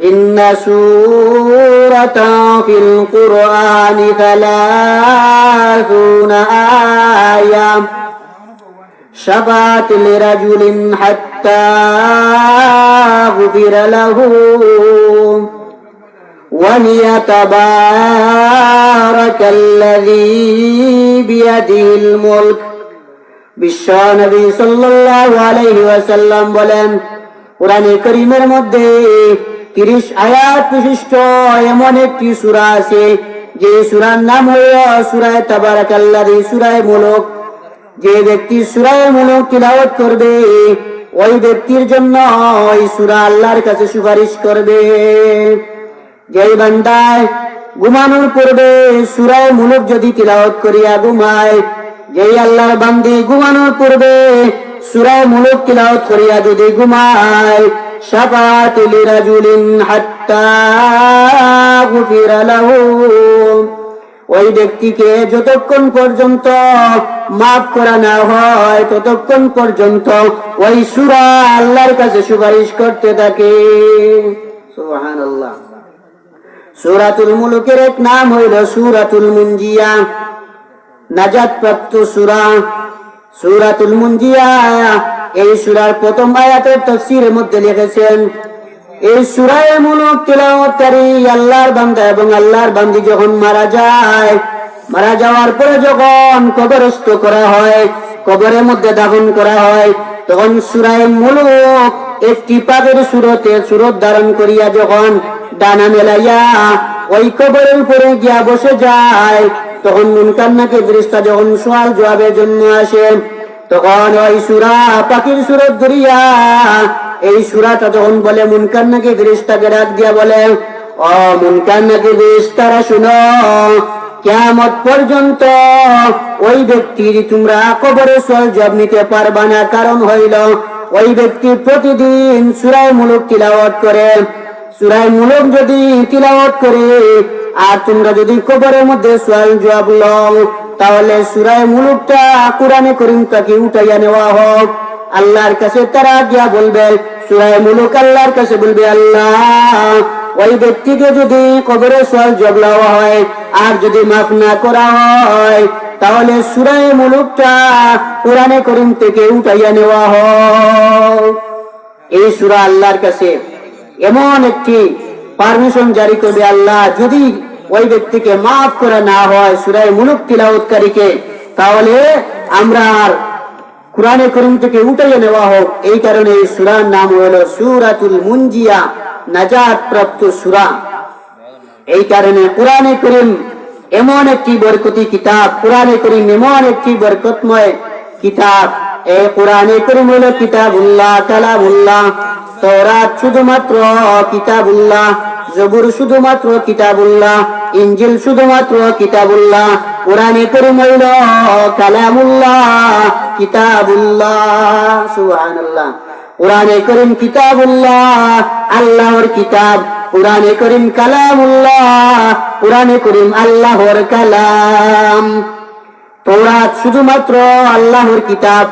ইন্না সূরাতা ফিল কুরআনি 30 আয়া শাফাত লিরাজুলিন হাত্তা গুফিরা লাহু ওয়ালিয়াতাবারাকাল্লাযী বিয়াদিহিল মুলক। বিশ্ব নবী সাল্লাল্লাহু আলাইহি ওয়াসাল্লাম বলেন, কোরআনে কারীমের মধ্যে 30 আয়াত বিশিষ্ট এমন একটি সূরা আছে যে সূরার নাম হলো সূরা তাবারাকাল্লাযী, সূরা মুলক। যে ব্যক্তি সূরা মুলক তিলাওয়াত করবে ওই ব্যক্তির জন্য ওই সূরা আল্লাহর কাছে সুপারিশ করবে। যেই বান্দা ঘুমানোর পূর্বে সূরা মুলক যদি তিলাওয়াত করিয়া ঘুমায়, যেই আল্লাহর বান্দি ঘুমানোর পূর্বে সূরা মুলক তিলাওয়াত করিয়া যদি ঘুমায়, শাফাত লিরাজুলিন হাত্তা গুফিরা লাহু, ওই ব্যক্তিকে যতক্ষণ পর্যন্ত মাফ করা না হয় ততক্ষণ পর্যন্ত ওই সূরা আল্লাহর কাছে সুপারিশ করতে থাকে। সুবহানাল্লাহ। সূরাতুল মুলকের এক নাম হইল সূরাতুল মুনজিয়া, নাজাত প্রাপ্ত সূরা। সূরাতুল মুনজিয়া এই সূরার প্রথম আয়াতের তাফসীরের মধ্যে লিখেছেন, এই সূরা মুলক তিলাওয়াতকারী আল্লাহর বান্দা এবং আল্লাহর বান্দি যখন মারা যায়, মারা যাওয়ার পরে যখন কবরস্থ করা হয়, কবরের মধ্যে দাফন করা হয়, তখন সূরা মুলক একটি পাকের সুরত ধারণ করিয়া যখন ডানা মেলাইয়া ওই কবরের উপরে গিয়া বসে যায়, তখন মুনকার নাকির ফেরেশতা যখন সওয়াল জবাবের জন্য আসে, তখন ওই সূরা পাখির সুরত ধরিয়া এই সূরাটা যখন বলে, মুনকার নাকির ফেরেশতাকে ডাক দিয়া বলে, ও মুনকার নাকির ফেরেশতারা শুনো, কিয়ামত পর্যন্ত ওই ব্যক্তির তোমরা কবরে সওয়াল জবাব নিতে পারবা না। কারণ হইল ওই ব্যক্তি প্রতিদিন সূরা মুলক তিলাওয়াত করে। সূরা মুলক যদি তিলাওয়াত করে আর তোমরা যদি কবরের মধ্যে সওয়াল জবাব লও, তাহলে সূরা মুলকটা কোরআনে কারীম থেকে উঠাইয়া নেওয়া হোক। আল্লাহর কাছে তারা গিয়া বলবে, সূরা মুলক আল্লাহর কাছে বলবে, আল্লাহ ওই ব্যক্তিকে যদি কবরে সওয়াল জবাব লওয়া হয় আর যদি মাফ না করা হয়, তাহলে সূরা মুলকটা কোরআনে কারীম থেকে উঠাইয়া নেওয়া হোক। এই সূরা আল্লাহর কাছে এমন একটি পারমিশন জারি করবে, আল্লাহ যদি ওই ব্যক্তিকে মাফ করা না হয় সূরা মুলক তিলাওয়াতকারীকে, তাহলে আমরা আর কোরআনে কারীম থেকে উঠাইয়া নেওয়া হোক। এই কারণে এই সূরার নাম হলো সূরাতুল মুনজিয়া, নাজাত প্রাপ্ত সূরা। এই কারণে কোরআনে কারীম এমন একটি বরকতি কিতাব, কোরআনে কারীম এমন একটি বরকতময় কিতাব। এই কোরআনে কারীম হলো কিতাবুল্লাহ, কালামুল্লাহ। তাওরাত শুধুমাত্র কিতাবুল্লাহ, জবুর শুধুমাত্র কিতাবুল্লাহ, ইনজিল শুধুমাত্র কিতাবুল্লাহ, কোরআনে কারীম হইল কালামুল্লাহ, কিতাবুল্লাহ। সুবহানাল্লাহ। কোরআনে কারীম কিতাবুল্লাহ, আল্লাহর কিতাব। কোরআনে কারীম কালামুল্লাহ, কোরআনে কারীম আল্লাহর কালাম। তাওরাত শুধুমাত্র আল্লাহর কিতাব,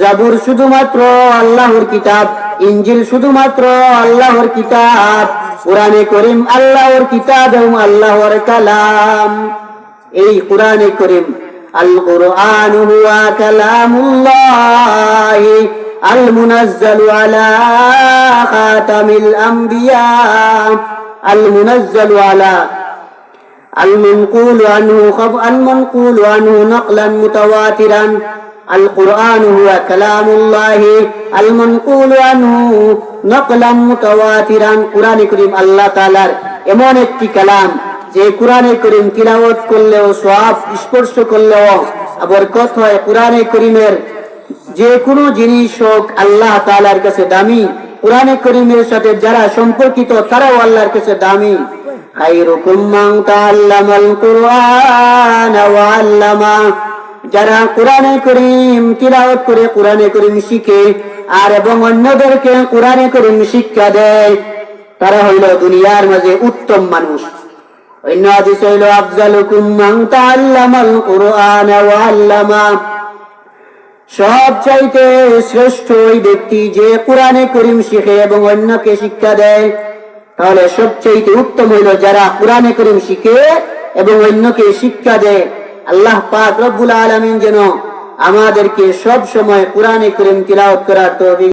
জাবুর শুধুমাত্র আল্লাহর কিতাব, ইনজিল শুধুমাত্র আল্লাহর কিতাব, কোরআনে কারীম আল্লাহর কিতাব এবং আল্লাহর কালাম। এই কোরআনে কারীম আল কুরআন হুয়া কালামুল্লাহ আল মুনাজ্জালু আলা খাতামিল আম্বিয়া আল মুনাজ্জালু আলা المنقول عنه نقلا متواترا. القرآن هو كلام الله المنقول عنه نقلا متواترا. قرآن كريم الله تعالى এমন একটি কালাম যে কোরআনে কারীম তিলাওয়াত করলেও সওয়াব স্পর্শ করলেও বরকত হয়। কোরআনে কারীমের যে কোনো জিনিস হোক আল্লাহ তাআলার কাছে দামি। কোরআনে কারীমের সাথে যারা সম্পর্কিত তারাও আল্লাহর কাছে দামি। খায়রুকুম মান তাআল্লামাল কুরআন ওয়া আল্লামা। যারা কোরআনে কারীম তিলাওয়াত করে কোরআনে কারীম শিখে আর এবং অন্যদেরকে কোরআনে কারীম শিক্ষা দেয়, তারা হইল দুনিয়ার মাঝে উত্তম মানুষ। অন্য হাদিস হইল আফজালুকুম মান তাআল্লামাল কুরআন ওয়া আল্লামা। সবচাইতে শ্রেষ্ঠ ওই ব্যক্তি যে কোরআনে করিম শিখে এবং অন্যকে শিক্ষা দেয়। তাহলে সবচাইতে উত্তম হইল যারা কোরআনে করিম শিখে এবং অন্যকে শিক্ষা দেয়। আল্লাহ পাক রব্বুল আলামিন যেন আমাদেরকে সব সময় কোরআনে করিম তিলাওয়াত করার তৌফিক